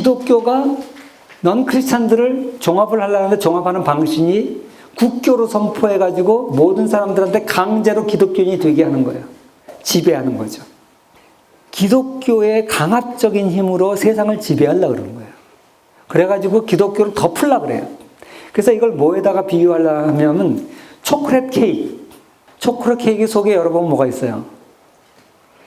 기독교가 넌 크리스찬들을 종합을 하려는데 종합하는 방식이 국교로 선포해가지고 모든 사람들한테 강제로 기독교인이 되게 하는 거예요. 지배하는 거죠. 기독교의 강압적인 힘으로 세상을 지배하려고 그러는 거예요. 그래가지고 기독교를 덮으려고 그래요. 그래서 이걸 뭐에다가 비유하려면 초콜릿 케이크. 초콜릿 케이크 속에 여러분 뭐가 있어요?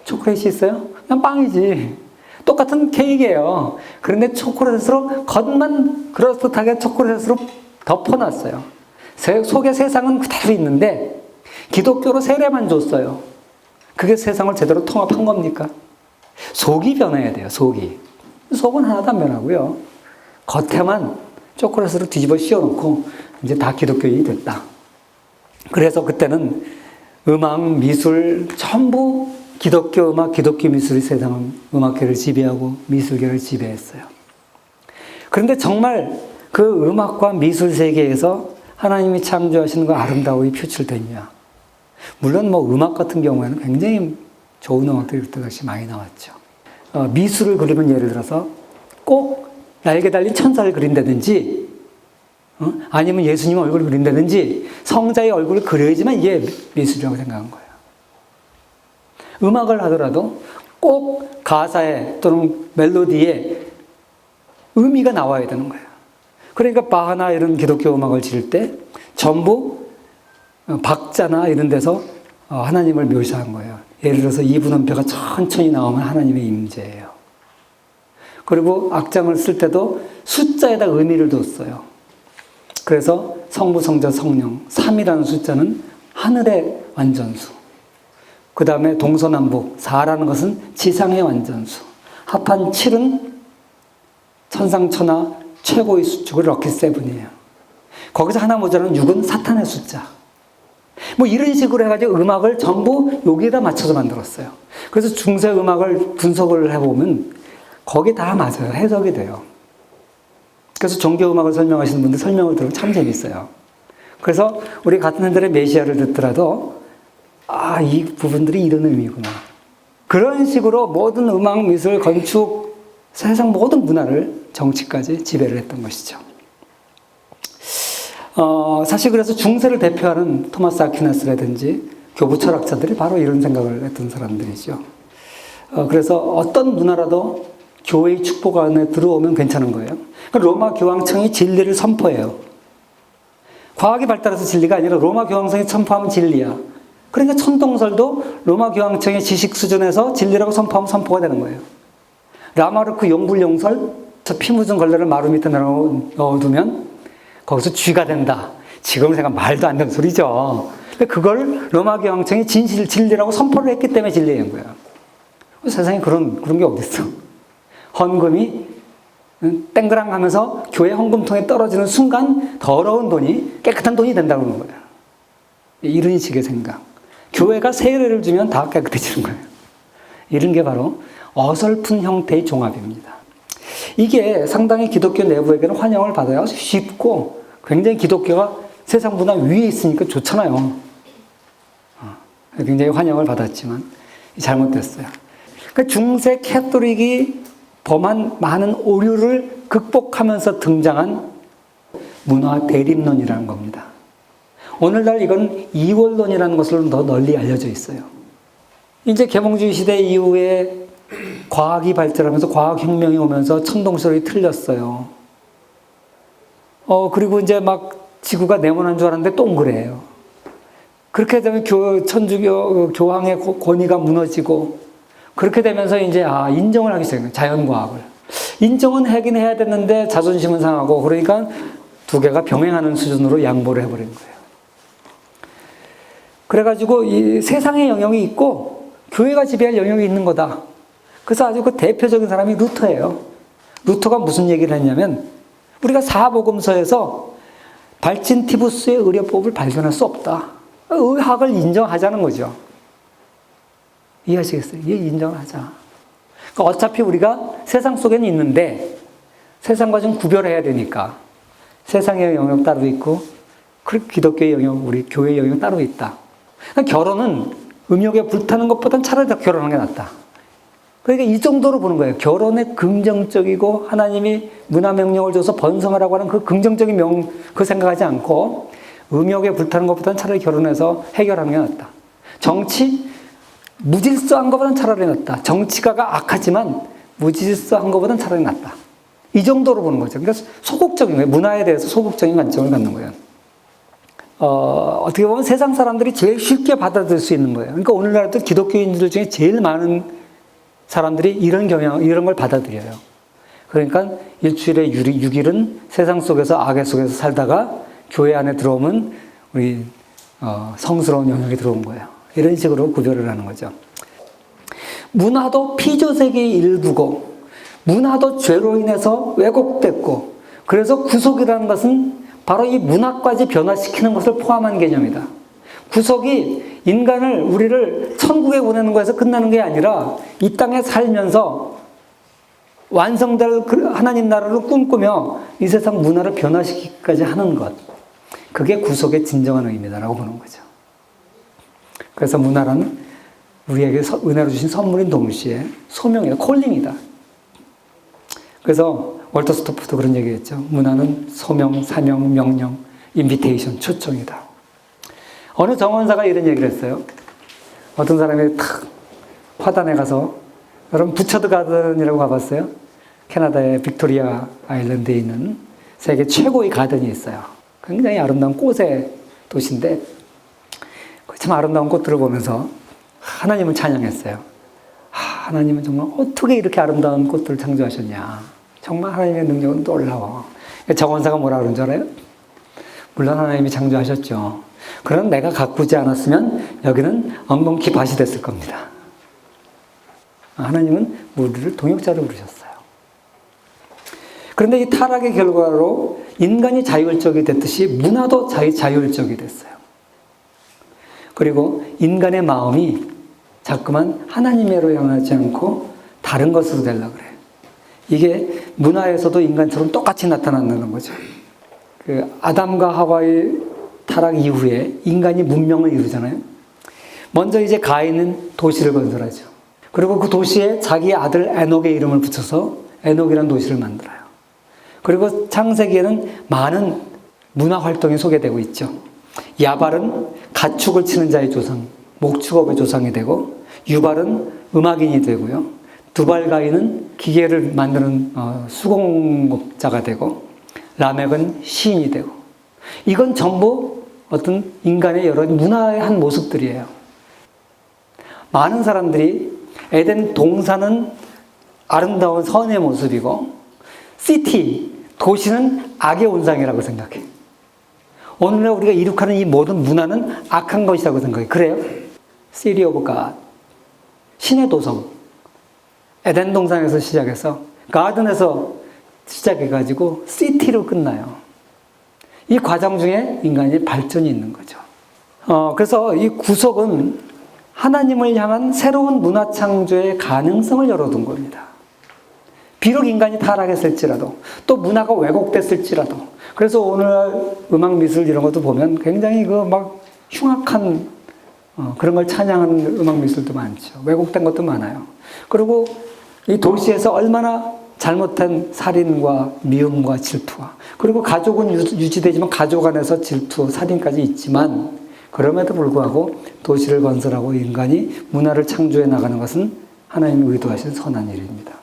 초콜릿이 있어요? 그냥 빵이지. 똑같은 케이크예요. 그런데 초콜릿으로 겉만 그럴듯하게 초콜릿으로 덮어놨어요. 속에 세상은 그대로 있는데 기독교로 세례만 줬어요. 그게 세상을 제대로 통합한 겁니까? 속이 변해야 돼요. 속이. 속은 하나도 안 변하고요. 겉에만 초콜릿으로 뒤집어 씌워놓고 이제 다 기독교인이 됐다. 그래서 그때는 음악, 미술 전부 기독교 음악, 기독교 미술이 세상 음악계를 지배하고 미술계를 지배했어요. 그런데 정말 그 음악과 미술 세계에서 하나님이 창조하시는 거 아름다움이 표출됐냐? 물론 뭐 음악 같은 경우에는 굉장히 좋은 음악들이 그때 당시 많이 나왔죠. 미술을 그리면 예를 들어서 꼭 날개 달린 천사를 그린다든지 아니면 예수님 얼굴을 그린다든지 성자의 얼굴을 그려야지만 이게 미술이라고 생각한 거예요. 음악을 하더라도 꼭 가사에 또는 멜로디에 의미가 나와야 되는 거예요. 그러니까 바하나 이런 기독교 음악을 지을 때 전부 박자나 이런 데서 하나님을 묘사한 거예요. 예를 들어서 이분음표가 천천히 나오면 하나님의 임재예요. 그리고 악장을 쓸 때도 숫자에다 의미를 뒀어요. 그래서 성부, 성자, 성령 3이라는 숫자는 하늘의 완전수. 그 다음에 동서남북 4라는 것은 지상의 완전수. 합한 7은 천상천하 최고의 수축을 럭키 세븐이에요. 거기서 하나 모자라는 6은 사탄의 숫자. 뭐 이런 식으로 해가지고 음악을 전부 여기에다 맞춰서 만들었어요. 그래서 중세 음악을 분석을 해보면 거기 다 맞아요. 해석이 돼요. 그래서 종교 음악을 설명하시는 분들 설명을 들으면 참 재밌어요. 그래서 우리 같은 핸들의 메시아를 듣더라도 이 부분들이 이런 의미구나. 그런 식으로 모든 음악, 미술, 건축, 세상 모든 문화를 정치까지 지배를 했던 것이죠. 사실 그래서 중세를 대표하는 토마스 아퀴나스라든지 교부 철학자들이 바로 이런 생각을 했던 사람들이죠. 그래서 어떤 문화라도 교회의 축복 안에 들어오면 괜찮은 거예요. 그러니까 로마 교황청이 진리를 선포해요. 과학이 발달해서 진리가 아니라 로마 교황청이 선포하면 진리야. 그러니까 천동설도 로마 교황청의 지식 수준에서 진리라고 선포하면 선포가 되는 거예요. 라마르크 용불용설, 저 피 묻은 걸레를 마루 밑에 넣어두면 거기서 쥐가 된다. 지금 생각 말도 안 되는 소리죠. 근데 그걸 로마 교황청이 진리라고 선포를 했기 때문에 진리인 거예요. 세상에 그런 게 어딨어. 헌금이 땡그랑 하면서 교회 헌금통에 떨어지는 순간 더러운 돈이 깨끗한 돈이 된다고 하는 거예요. 이런 식의 생각. 교회가 세례를 주면 다 깨끗해지는 거예요. 이런 게 바로 어설픈 형태의 종합입니다. 이게 상당히 기독교 내부에게는 환영을 받아요. 쉽고 굉장히 기독교가 세상 문화 위에 있으니까 좋잖아요. 굉장히 환영을 받았지만 잘못됐어요. 그러니까 중세 캐톨릭이 범한 많은 오류를 극복하면서 등장한 문화 대립론이라는 겁니다. 오늘날 이건 이원론이라는 것으로 더 널리 알려져 있어요. 이제 계몽주의 시대 이후에 과학이 발전하면서 과학혁명이 오면서 천동설이 틀렸어요. 그리고 이제 막 지구가 네모난 줄 알았는데 동그래요. 그렇게 되면 천주교 교황의 권위가 무너지고 그렇게 되면서 이제 인정을 하기 시작해요. 자연과학을. 인정은 하긴 해야 되는데 자존심은 상하고 그러니까 두 개가 병행하는 수준으로 양보를 해버린 거예요. 그래가지고 이 세상의 영역이 있고 교회가 지배할 영역이 있는 거다. 그래서 아주 그 대표적인 사람이 루터예요. 루터가 무슨 얘기를 했냐면 우리가 사복음서에서 발진티부스의 의료법을 발견할 수 없다. 의학을 인정하자는 거죠. 이해하시겠어요? 이 인정을 하자. 그러니까 어차피 우리가 세상 속에는 있는데 세상과 좀 구별해야 되니까 세상의 영역 따로 있고 기독교의 영역, 우리 교회의 영역 따로 있다. 그러니까 결혼은 음욕에 불타는 것보단 차라리 더 결혼하는 게 낫다. 그러니까 이 정도로 보는 거예요. 결혼의 긍정적이고 하나님이 문화 명령을 줘서 번성하라고 하는 그 긍정적인 그 생각하지 않고 음욕에 불타는 것보다는 차라리 결혼해서 해결하는 게 낫다. 정치 무질서한 것보다는 차라리 낫다. 정치가가 악하지만 무질서한 것보다는 차라리 낫다. 이 정도로 보는 거죠. 그러니까 소극적인 거예요. 문화에 대해서 소극적인 관점을 갖는 거예요. 어떻게 보면 세상 사람들이 제일 쉽게 받아들일 수 있는 거예요. 그러니까 오늘날도 기독교인들 중에 제일 많은 사람들이 이런 걸 받아들여요. 그러니까 일주일에 6일은 세상 속에서 악의 속에서 살다가 교회 안에 들어오면 우리 성스러운 영역이 들어온 거예요. 이런 식으로 구별을 하는 거죠. 문화도 피조세계의 일부고 문화도 죄로 인해서 왜곡됐고 그래서 구속이라는 것은 바로 이 문화까지 변화시키는 것을 포함한 개념이다. 구속이 인간을 우리를 천국에 보내는 거에서 끝나는 게 아니라 이 땅에 살면서 완성될 하나님 나라를 꿈꾸며 이 세상 문화를 변화시키기까지 하는 것. 그게 구속의 진정한 의미다라고 보는 거죠. 그래서 문화란 우리에게 은혜로 주신 선물인 동시에 소명이다, 콜링이다. 그래서 월터 스토프도 그런 얘기했죠. 문화는 소명, 사명, 명령, 인비테이션, 초청이다. 어느 정원사가 이런 얘기를 했어요. 어떤 사람이 탁 화단에 가서, 여러분 부처드 가든이라고 가봤어요? 캐나다의 빅토리아 아일랜드에 있는 세계 최고의 가든이 있어요. 굉장히 아름다운 꽃의 도시인데 참 아름다운 꽃들을 보면서 하나님을 찬양했어요. 하나님은 정말 어떻게 이렇게 아름다운 꽃들을 창조하셨냐. 정말 하나님의 능력은 놀라워. 정원사가 뭐라 그런 줄 알아요? 물론 하나님이 창조하셨죠. 그럼 내가 가꾸지 않았으면 여기는 엉겅퀴 밭이 됐을 겁니다. 하나님은 우리를 동역자로 부르셨어요. 그런데 이 타락의 결과로 인간이 자율적이 됐듯이 문화도 자율적이 됐어요. 그리고 인간의 마음이 자꾸만 하나님으로 향하지 않고 다른 것으로 되려고 그래요. 이게 문화에서도 인간처럼 똑같이 나타난다는 거죠. 그 아담과 하와의 타락 이후에 인간이 문명을 이루잖아요. 먼저 이제 가인은 도시를 건설하죠. 그리고 그 도시에 자기 아들 에녹의 이름을 붙여서 에녹이라는 도시를 만들어요. 그리고 창세기에는 많은 문화 활동이 소개되고 있죠. 야발은 가축을 치는 자의 조상, 목축업의 조상이 되고, 유발은 음악인이 되고요. 두발가인은 기계를 만드는 수공업자가 되고, 라멕은 시인이 되고, 이건 전부 어떤 인간의 여러 문화의 한 모습들이에요. 많은 사람들이 에덴 동산은 아름다운 선의 모습이고, 시티, 도시는 악의 온상이라고 생각해. 오늘날 우리가 이룩하는 이 모든 문화는 악한 것이라고 생각해. 그래요? City of God. 신의 도성. 에덴 동산에서 시작해서 가든에서 시작해가지고 시티로 끝나요. 이 과정 중에 인간의 발전이 있는 거죠. 그래서 이 구속은 하나님을 향한 새로운 문화 창조의 가능성을 열어둔 겁니다. 비록 인간이 타락했을지라도, 또 문화가 왜곡됐을지라도, 그래서 오늘 음악 미술 이런 것도 보면 굉장히 막 흉악한 그런 걸 찬양하는 음악 미술도 많죠. 왜곡된 것도 많아요. 그리고 이 도시에서 얼마나 잘못한 살인과 미움과 질투와, 그리고 가족은 유지되지만 가족 안에서 질투, 살인까지 있지만, 그럼에도 불구하고 도시를 건설하고 인간이 문화를 창조해 나가는 것은 하나님이 의도하신 선한 일입니다.